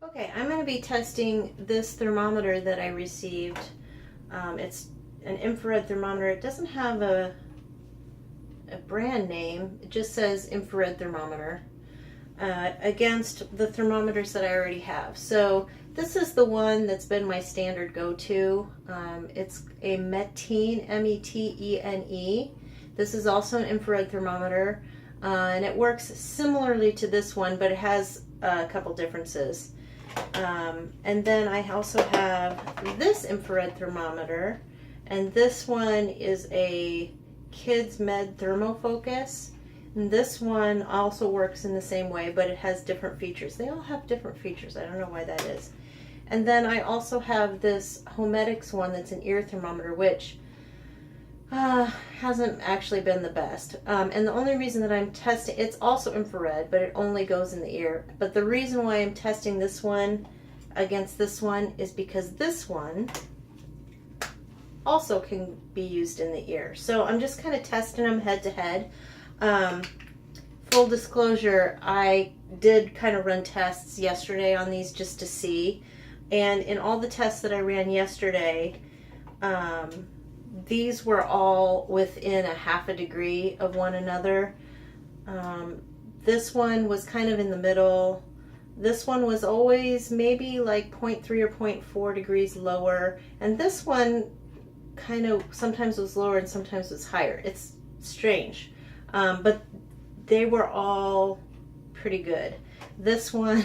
Okay, I'm going to be testing this thermometer that I received. It's an infrared thermometer. It doesn't have a brand name. It just says infrared thermometer against the thermometers that I already have. So this is the one that's been my standard go-to. It's a Metene, M-E-T-E-N-E. This is also an infrared thermometer, and it works similarly to this one, but it has a couple differences. And then I also have this infrared thermometer, and this one is a Kids Med Thermofocus. And this one also works in the same way, but it has different features. They all have different features. I don't know why that is. And then I also have this Homedics one that's an ear thermometer, which hasn't actually been the best. And the only reason that I'm testing, it's also infrared, but it only goes in the ear. But the reason why I'm testing this one against this one is because this one also can be used in the ear. So I'm just kind of testing them head to head. Full disclosure, I did kind of run tests yesterday on these just to see. And in all the tests that I ran yesterday, these were all within a half a degree of one another. This one was kind of in the middle. This one was always maybe like 0.3 or 0.4 degrees lower. And this one kind of sometimes was lower and sometimes was higher. It's strange. But they were all pretty good. This one,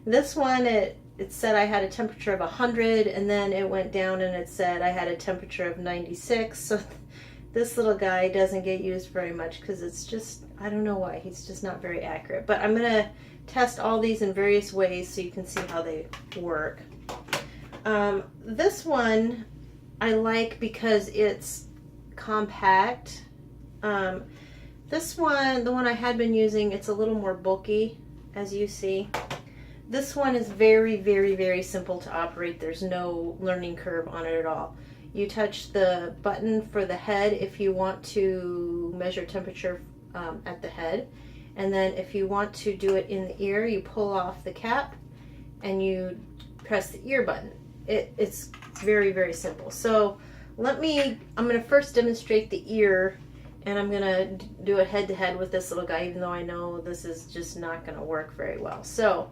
it said I had a temperature of 100, and then it went down and it said I had a temperature of 96. So this little guy doesn't get used very much because it's just, I don't know why, he's just not very accurate. But I'm going to test all these in various ways so you can see how they work. This one I like because it's compact. This one, the one I had been using, it's a little more bulky, as you see. This one is very, very, very simple to operate. There's no learning curve on it at all. You touch the button for the head if you want to measure temperature at the head. And then if you want to do it in the ear, you pull off the cap and you press the ear button. It's very, very simple. So I'm going to first demonstrate the ear, and I'm going to do it head to head with this little guy, even though I know this is just not going to work very well. So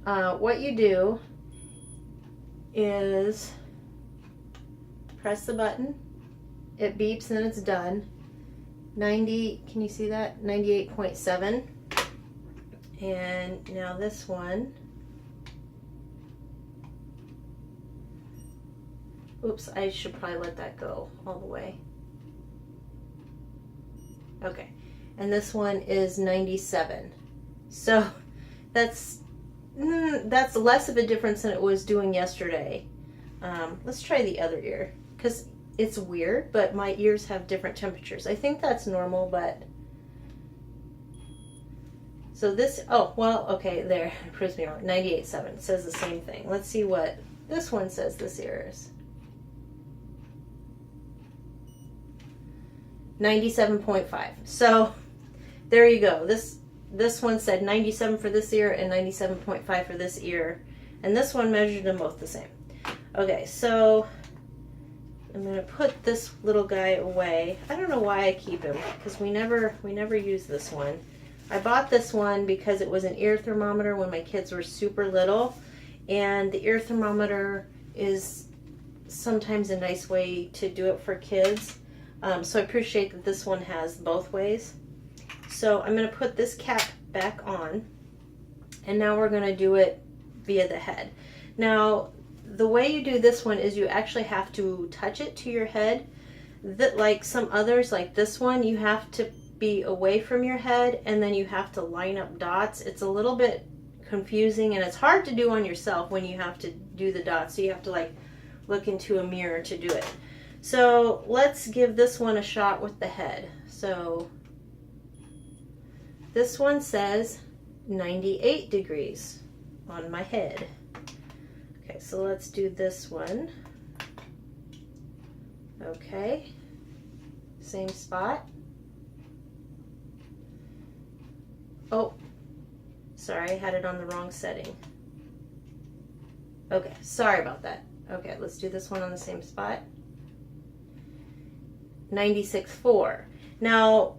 what you do is press the button, it beeps and it's done. 90, can you see that? 98.7. And now this one, oops, I should probably let that go all the way. Okay, and this one is 97. So that's less of a difference than it was doing yesterday. Let's try the other ear, because it's weird, but my ears have different temperatures. I think that's normal, but so this, oh, well, okay, there, it proves me wrong. 98.7, it says the same thing. Let's see what this one says this ear is. 97.5. So there you go. This one said 97 for this ear and 97.5 for this ear, and this one measured them both the same. Okay, so I'm going to put this little guy away. I don't know why I keep him, because we never use this one. I bought this one because it was an ear thermometer when my kids were super little, and the ear thermometer is sometimes a nice way to do it for kids. So I appreciate that this one has both ways. So I'm going to put this cap back on, and now we're going to do it via the head. Now, the way you do this one is you actually have to touch it to your head. Like some others, like this one, you have to be away from your head, and then you have to line up dots. It's a little bit confusing, and it's hard to do on yourself when you have to do the dots. So you have to like look into a mirror to do it. So let's give this one a shot with the head. So this one says 98 degrees on my head. Okay, so let's do this one. Okay, same spot. Oh, sorry, I had it on the wrong setting. Okay, sorry about that. Okay, let's do this one on the same spot. 96.4. Now,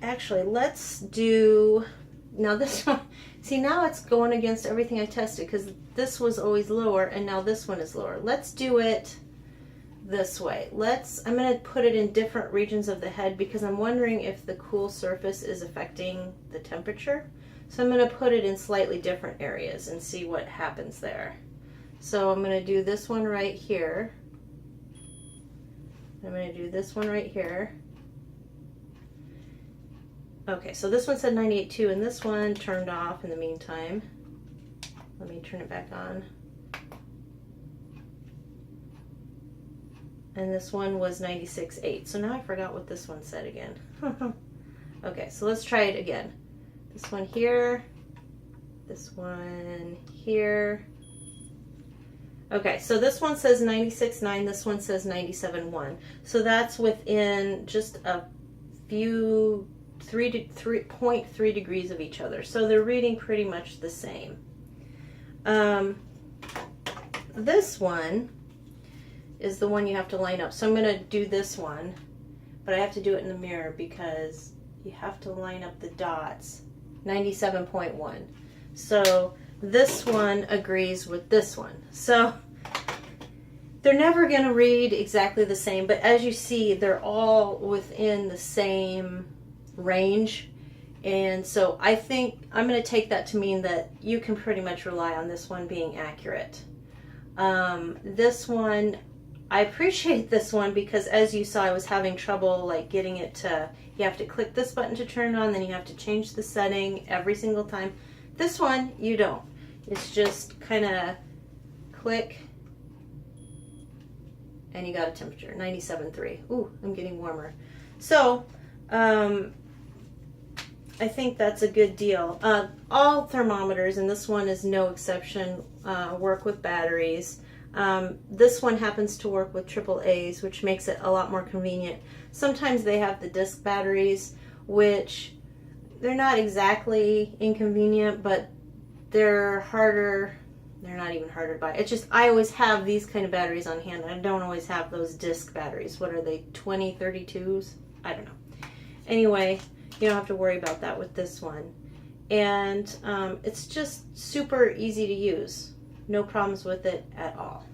actually, let's do, now this one, see now it's going against everything I tested because this was always lower and now this one is lower. Let's do it this way. I'm going to put it in different regions of the head because I'm wondering if the cool surface is affecting the temperature. So I'm going to put it in slightly different areas and see what happens there. So I'm going to do this one right here. I'm going to do this one right here. Okay, so this one said 98.2 and this one turned off in the meantime. Let me turn it back on. And this one was 96.8. So now I forgot what this one said again. Okay, so let's try it again. This one here, this one here. Okay, so this one says 96.9, this one says 97.1. So that's within just a few, 0.3 degrees of each other. So they're reading pretty much the same. This one is the one you have to line up. So I'm going to do this one, but I have to do it in the mirror because you have to line up the dots. 97.1. So this one agrees with this one. So they're never going to read exactly the same, but as you see, they're all within the same range. And so I think I'm going to take that to mean that you can pretty much rely on this one being accurate. This one, I appreciate this one because as you saw, I was having trouble like getting it to, you have to click this button to turn it on, then you have to change the setting every single time. This one, you don't. It's just kind of click and you got a temperature, 97.3. Ooh, I'm getting warmer. So, I think that's a good deal. All thermometers, and this one is no exception, work with batteries. This one happens to work with AAAs, which makes it a lot more convenient. Sometimes they have the disc batteries, which they're not exactly inconvenient, but they're harder. They're not even harder to buy. It's just I always have these kind of batteries on hand. I don't always have those disc batteries. What are they, 2032s? I don't know. Anyway, you don't have to worry about that with this one. And it's just super easy to use. No problems with it at all.